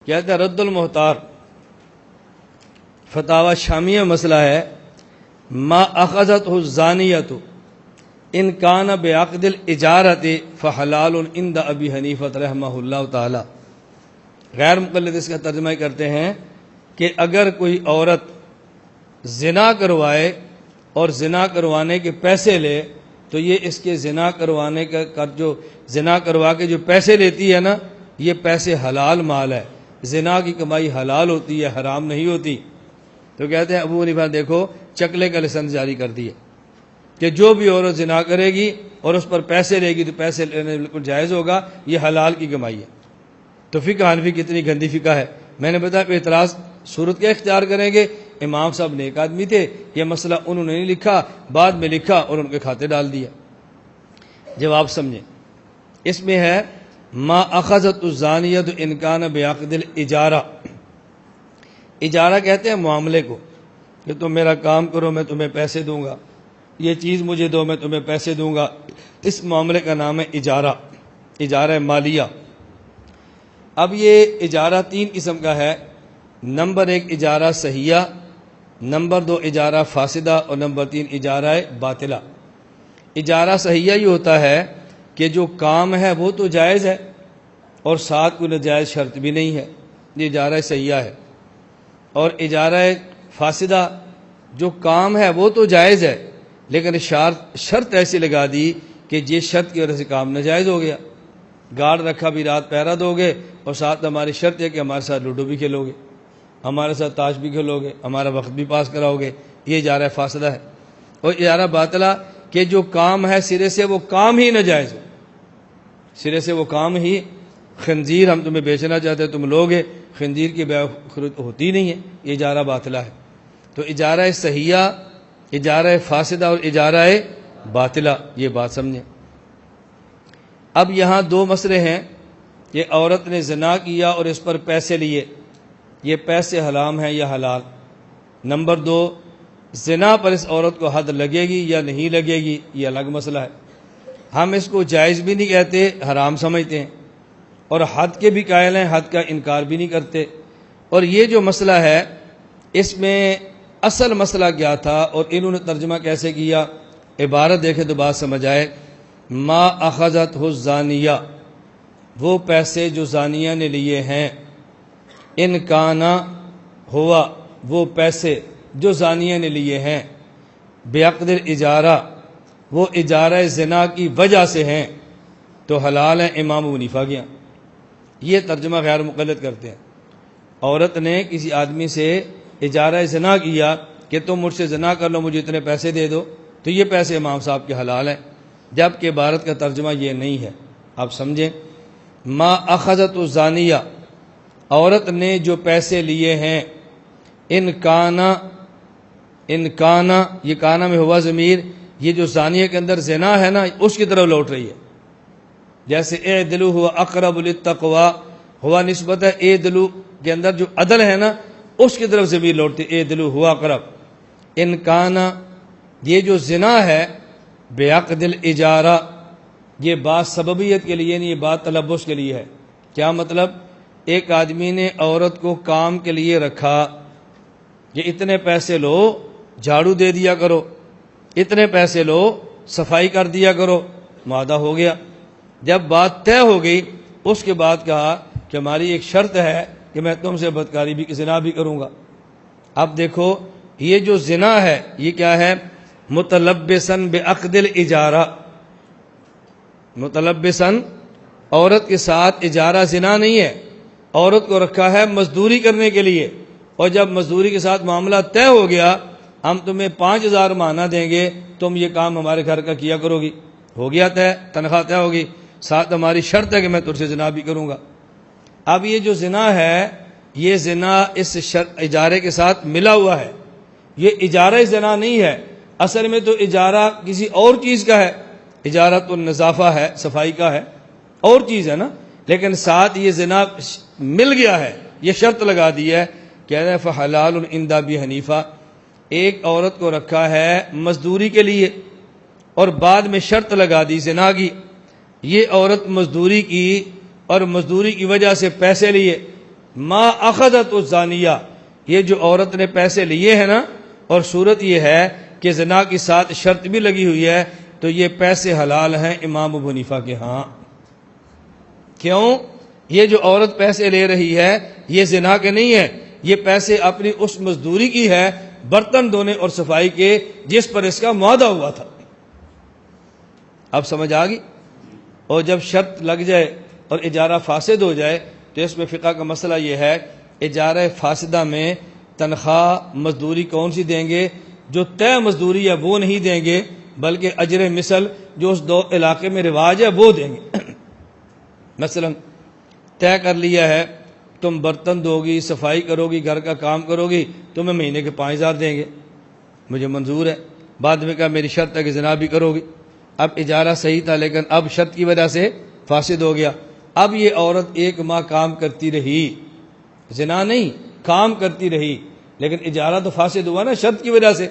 کہتے ہیں رد المحتار فتاوی شامیہ مسئلہ ہے، ما اخذته الزانیۃ ان کان بعقد الاجارۃ فحلال عند ابی حنیفہ رحمہ اللہ تعالی۔ غیر مقلد اس کا ترجمہ کرتے ہیں کہ اگر کوئی عورت زنا کروائے اور زنا کروانے کے پیسے لے تو یہ اس کے زنا کروانے کا جو زنا کروا کے جو پیسے لیتی ہے نا، یہ پیسے حلال مال ہے، زنا کی کمائی حلال ہوتی ہے، حرام نہیں ہوتی۔ تو کہتے ہیں ابو حنیفہ دیکھو چکلے کا لسن جاری کر دیا کہ جو بھی عورت زنا کرے گی اور اس پر پیسے لے گی تو پیسے لینے بالکل جائز ہوگا، یہ حلال کی کمائی ہے۔ تو فقہ حنفی کتنی گندی فقہ ہے۔ میں نے بتایا کہ اعتراض صورت کیا اختیار کریں گے؟ امام صاحب نیک آدمی تھے، یہ مسئلہ انہوں نے نہیں لکھا، بعد میں لکھا اور ان کے کھاتے ڈال دیا۔ جواب سمجھیں، اس میں ہے ما اخذت الزانیۃ ان کان بعقد الاجارہ۔ اجارہ کہتے ہیں معاملے کو کہ تم میرا کام کرو میں تمہیں پیسے دوں گا، یہ چیز مجھے دو میں تمہیں پیسے دوں گا، اس معاملے کا نام ہے اجارہ، اجارہ مالیہ۔ اب یہ اجارہ تین قسم کا ہے، نمبر ایک اجارہ صحیحہ، نمبر دو اجارہ فاسدہ اور نمبر تین اجارہ باطلہ۔ اجارہ صحیحہ یہ ہوتا ہے کہ جو کام ہے وہ تو جائز ہے اور ساتھ کوئی ناجائز شرط بھی نہیں ہے، یہ اجارہ صحیحہ ہے۔ اور اجارہ فاسدہ جو کام ہے وہ تو جائز ہے لیکن شرط ایسی لگا دی کہ جس شرط کی وجہ سے کام ناجائز ہو گیا۔ گارڈ رکھا بھی رات پہرا دو گے اور ساتھ ہماری شرط ہے کہ ہمارے ساتھ لوڈو بھی کھیلو گے، ہمارے ساتھ تاش بھی کھیلو گے، ہمارا وقت بھی پاس کراؤ گے، یہ اجارہ فاسدہ ہے۔ اور اجارہ باطلہ کہ جو کام ہے سرے سے وہ کام ہی ناجائز ہو، سرے سے وہ کام ہی، خنزیر ہم تمہیں بیچنا چاہتے ہیں تم لوگے، خنزیر کی بیع ہوتی نہیں ہے، یہ اجارہ باطلہ ہے۔ تو اجارہ صحیحہ، اجارہ فاسدہ اور اجارہ باطلہ، یہ بات سمجھیں۔ اب یہاں دو مسئلے ہیں کہ عورت نے زنا کیا اور اس پر پیسے لیے، یہ پیسے حرام ہیں یا حلال۔ نمبر دو، زنا پر اس عورت کو حد لگے گی یا نہیں لگے گی، یہ الگ مسئلہ ہے۔ ہم اس کو جائز بھی نہیں کہتے، حرام سمجھتے ہیں، اور حد کے بھی قائل ہیں، حد کا انکار بھی نہیں کرتے۔ اور یہ جو مسئلہ ہے اس میں اصل مسئلہ کیا تھا اور انہوں نے ترجمہ کیسے کیا، عبارت دیکھے تو بات سمجھ آئے۔ ما اخذتہ الزانیہ، وہ پیسے جو زانیہ نے لیے ہیں، ان کانا ہوا، وہ پیسے جو زانیہ نے لیے ہیں، بعقد الاجارہ، وہ اجارہ زنا کی وجہ سے ہیں تو حلال ہیں امام ابو حنیفہ کے یہاں۔ یہ ترجمہ غیر مقلد کرتے ہیں۔ عورت نے کسی آدمی سے اجارہ زنا کیا کہ تم مجھ سے زنا کر لو مجھے اتنے پیسے دے دو، تو یہ پیسے امام صاحب کے حلال ہیں، جبکہ عبارت کا ترجمہ یہ نہیں ہے۔ آپ سمجھیں، ما اخذت الزانیہ، عورت نے جو پیسے لیے ہیں، ان کانا، یہ کانا میں ہوا ضمیر، یہ جو زانیہ کے اندر زنا ہے نا اس کی طرف لوٹ رہی ہے۔ جیسے اعدلوا هو اقرب للتقوی، ہوا نسبت ہے اعدلوا کے اندر جو عدل ہے نا اس کی طرف ضمیر لوٹتی ہے، اعدلوا هو اقرب۔ ان کانا، یہ جو زنا ہے، بعقد الاجارہ، یہ بات سببیت کے لیے نہیں، یہ بات تلبس کے لیے ہے۔ کیا مطلب؟ ایک آدمی نے عورت کو کام کے لیے رکھا کہ اتنے پیسے لو جھاڑو دے دیا کرو، اتنے پیسے لو صفائی کر دیا کرو، معاہدہ ہو گیا۔ جب بات طے ہو گئی اس کے بعد کہا کہ ہماری ایک شرط ہے کہ میں تم سے بدکاری بھی زنا بھی کروں گا۔ اب دیکھو یہ جو زنا ہے یہ کیا ہے؟ متلبسن بعقد الاجارہ، متلبسن، عورت کے ساتھ اجارہ زنا نہیں ہے، عورت کو رکھا ہے مزدوری کرنے کے لیے، اور جب مزدوری کے ساتھ معاملہ طے ہو گیا ہم تمہیں 5000 ماہانہ دیں گے، تم یہ کام ہمارے گھر کا کیا کرو گی، ہو گیا طے، تنخواہ طے ہوگی، ساتھ ہماری شرط ہے کہ میں تجھ سے زنا بھی کروں گا۔ اب یہ جو زنا ہے یہ زنا اس اجارے کے ساتھ ملا ہوا ہے، یہ اجارہ زنا نہیں ہے، اصل میں تو اجارہ کسی اور چیز کا ہے، اجارت النظافہ ہے، صفائی کا ہے، اور چیز ہے نا، لیکن ساتھ یہ زنا مل گیا ہے، یہ شرط لگا دی ہے کہ فحلال عند ابی حنیفہ۔ ایک عورت کو رکھا ہے مزدوری کے لیے اور بعد میں شرط لگا دی زنا کی، یہ عورت مزدوری کی اور مزدوری کی وجہ سے پیسے لیے، ما اخذت الزانیہ، یہ جو عورت نے پیسے لیے ہیں نا، اور صورت یہ ہے کہ زنا کے ساتھ شرط بھی لگی ہوئی ہے، تو یہ پیسے حلال ہیں امام ابو حنیفہ کے ہاں۔ کیوں؟ یہ جو عورت پیسے لے رہی ہے یہ زنا کے نہیں ہے، یہ پیسے اپنی اس مزدوری کی ہے برتن دھونے اور صفائی کے جس پر اس کا معاہدہ ہوا تھا۔ اب سمجھ آ گئی؟ اور جب شرط لگ جائے اور اجارہ فاسد ہو جائے تو اس میں فقہ کا مسئلہ یہ ہے، اجارہ فاسدہ میں تنخواہ مزدوری کون سی دیں گے؟ جو طے مزدوری ہے وہ نہیں دیں گے، بلکہ اجر مثل جو اس دو علاقے میں رواج ہے وہ دیں گے۔ مثلا طے کر لیا ہے تم برتن دو گی، صفائی کرو گی، گھر کا کام کرو گی، تمہیں مہینے کے 5,000 دیں گے، مجھے منظور ہے۔ بعد میں کہا میری شرط ہے کہ زنا بھی کرو گی۔ اب اجارہ صحیح تھا لیکن اب شرط کی وجہ سے فاسد ہو گیا۔ اب یہ عورت 1 ماہ کام کرتی رہی، زنا نہیں، کام کرتی رہی، لیکن اجارہ تو فاسد ہوا نا شرط کی وجہ سے،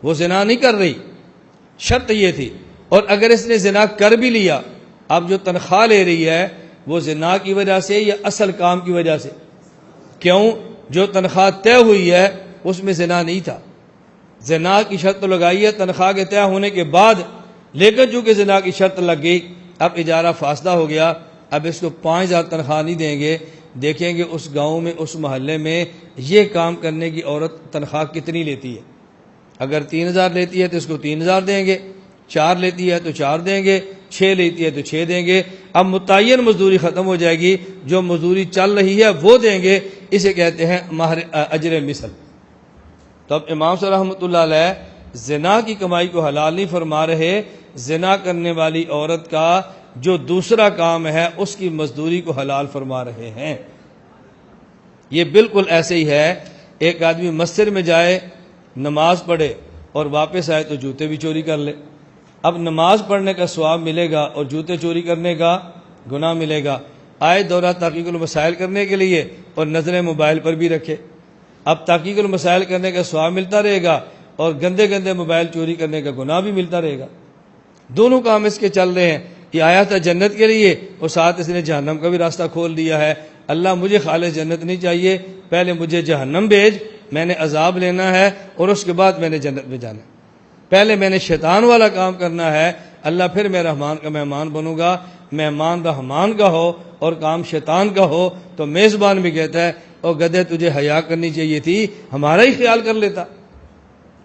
وہ زنا نہیں کر رہی، شرط یہ تھی۔ اور اگر اس نے زنا کر بھی لیا، اب جو تنخواہ لے رہی ہے وہ زنا کی وجہ سے یا اصل کام کی وجہ سے؟ کیوں؟ جو تنخواہ طے ہوئی ہے اس میں زنا نہیں تھا، زنا کی شرط تو لگائی ہے تنخواہ کے طے ہونے کے بعد، لیکن چونکہ زنا کی شرط لگ گئی اب اجارہ فاسدہ ہو گیا، اب اس کو 5,000 تنخواہ نہیں دیں گے، دیکھیں گے اس گاؤں میں اس محلے میں یہ کام کرنے کی عورت تنخواہ کتنی لیتی ہے۔ اگر 3,000 لیتی ہے تو اس کو 3,000 دیں گے، 4 لیتی ہے تو 4 دیں گے، 6 لیتی ہے تو 6 دیں گے۔ اب متعین مزدوری ختم ہو جائے گی، جو مزدوری چل رہی ہے وہ دیں گے، اسے کہتے ہیں مہر اجر مثل۔ تو اب امام صاحب رحمۃ اللہ علیہ زنا کی کمائی کو حلال نہیں فرما رہے، زنا کرنے والی عورت کا جو دوسرا کام ہے اس کی مزدوری کو حلال فرما رہے ہیں۔ یہ بالکل ایسے ہی ہے، ایک آدمی مسجد میں جائے، نماز پڑھے اور واپس آئے تو جوتے بھی چوری کر لے۔ اب نماز پڑھنے کا ثواب ملے گا اور جوتے چوری کرنے کا گناہ ملے گا۔ آئے دورہ تحقیق المسائل کرنے کے لیے اور نظریں موبائل پر بھی رکھے، اب تحقیق المسائل کرنے کا ثواب ملتا رہے گا اور گندے گندے موبائل چوری کرنے کا گناہ بھی ملتا رہے گا۔ دونوں کام اس کے چل رہے ہیں، یہ آیا تھا جنت کے لیے اور ساتھ اس نے جہنم کا بھی راستہ کھول دیا ہے۔ اللہ مجھے خالص جنت نہیں چاہیے، پہلے مجھے جہنم بھیج، میں نے عذاب لینا ہے اور اس کے بعد میں نے جنت میں جانا ہے۔ پہلے میں نے شیطان والا کام کرنا ہے، اللہ پھر میں رحمان کا مہمان بنوں گا۔ مہمان رحمان کا ہو اور کام شیطان کا ہو تو میزبان بھی کہتا ہے او گدھے تجھے حیا کرنی چاہیے تھی، ہمارا ہی خیال کر لیتا،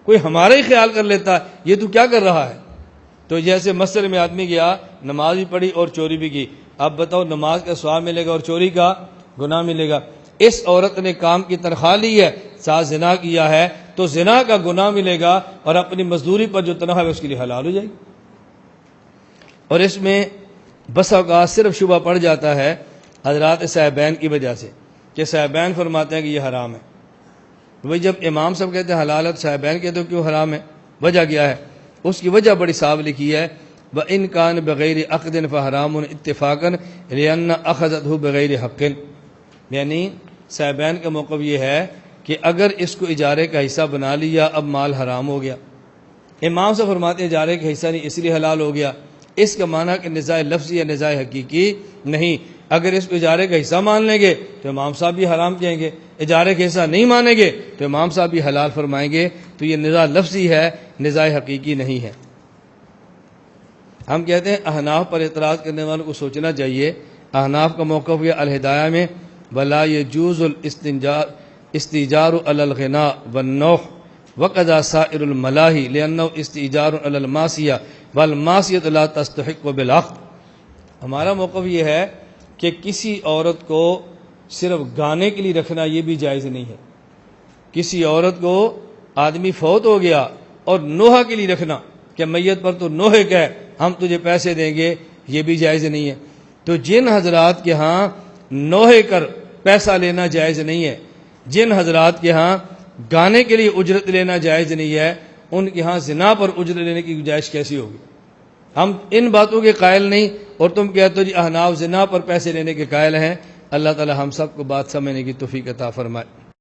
کوئی ہمارا ہی خیال کر لیتا، یہ تو کیا کر رہا ہے؟ تو جیسے مسجد میں آدمی گیا، نماز بھی پڑھی اور چوری بھی کی، اب بتاؤ نماز کا ثواب ملے گا اور چوری کا گناہ ملے گا۔ اس عورت نے کام کی تنخواہ لی ہے، ساتھ زنا کیا ہے تو زنا کا گناہ ملے گا اور اپنی مزدوری پر جو تنخواہ ہے اس کے لیے حلال ہو جائے گی۔ اور اس میں بسا اوقات صرف شبہ پڑ جاتا ہے حضرات صاحبین کی وجہ سے کہ صاحبین فرماتے ہیں کہ یہ حرام ہے۔ وہی جب امام صاحب کہتے ہیں حلال ہے تو صاحبین کہتے ہیں کیوں حرام ہے؟ وجہ کیا ہے؟ اس کی وجہ بڑی صاف لکھی ہے، وَإِن كَانَ بِغَيْرِ عَقْدٍ فَحَرَامٌ اتِّفَاقًا لِأَنَّ أَخَذَتْهُ بِغَيْرِ حَقٍ، یعنی صاحبین کا موقف یہ ہے کہ اگر اس کو اجارے کا حصہ بنا لیا اب مال حرام ہو گیا۔ امام صاحب فرماتے ہیں اجارے کا حصہ نہیں اس لیے حلال ہو گیا، اس کا معنی کہ نزاع لفظی یا نزاع حقیقی نہیں۔ اگر اس کو اجارے کا حصہ مان لیں گے تو امام صاحب بھی حرام کہیں گے، اجارے کا حصہ نہیں مانیں گے تو امام صاحب بھی حلال فرمائیں گے، تو یہ نزاع لفظی ہے، نزاع حقیقی نہیں ہے۔ ہم کہتے ہیں احناف پر اعتراض کرنے والوں کو سوچنا چاہیے، احناف کا موقف یہ الہدایہ میں ولا يجوز الاستئجار على الغناء والنوح وقضى سائر الملاهي لأنه استئجار على المعصية والمعصية لا تستحق بالعقد۔ ہمارا موقف یہ ہے کہ کسی عورت کو صرف گانے کے لیے رکھنا یہ بھی جائز نہیں ہے۔ کسی عورت کو آدمی فوت ہو گیا اور نوحہ کے لیے رکھنا کہ میت پر تو نوحے کہ ہم تجھے پیسے دیں گے، یہ بھی جائز نہیں ہے۔ تو جن حضرات کے ہاں نوحے کر پیسہ لینا جائز نہیں ہے، جن حضرات کے ہاں گانے کے لیے اجرت لینا جائز نہیں ہے، ان کے ہاں زنا پر اجرت لینے کی گنجائش کیسی ہوگی؟ ہم ان باتوں کے قائل نہیں اور تم کہتے ہو جی احناف زنا پر پیسے لینے کے قائل ہیں۔ اللہ تعالی ہم سب کو بات سمجھنے کی توفیق عطا فرمائے۔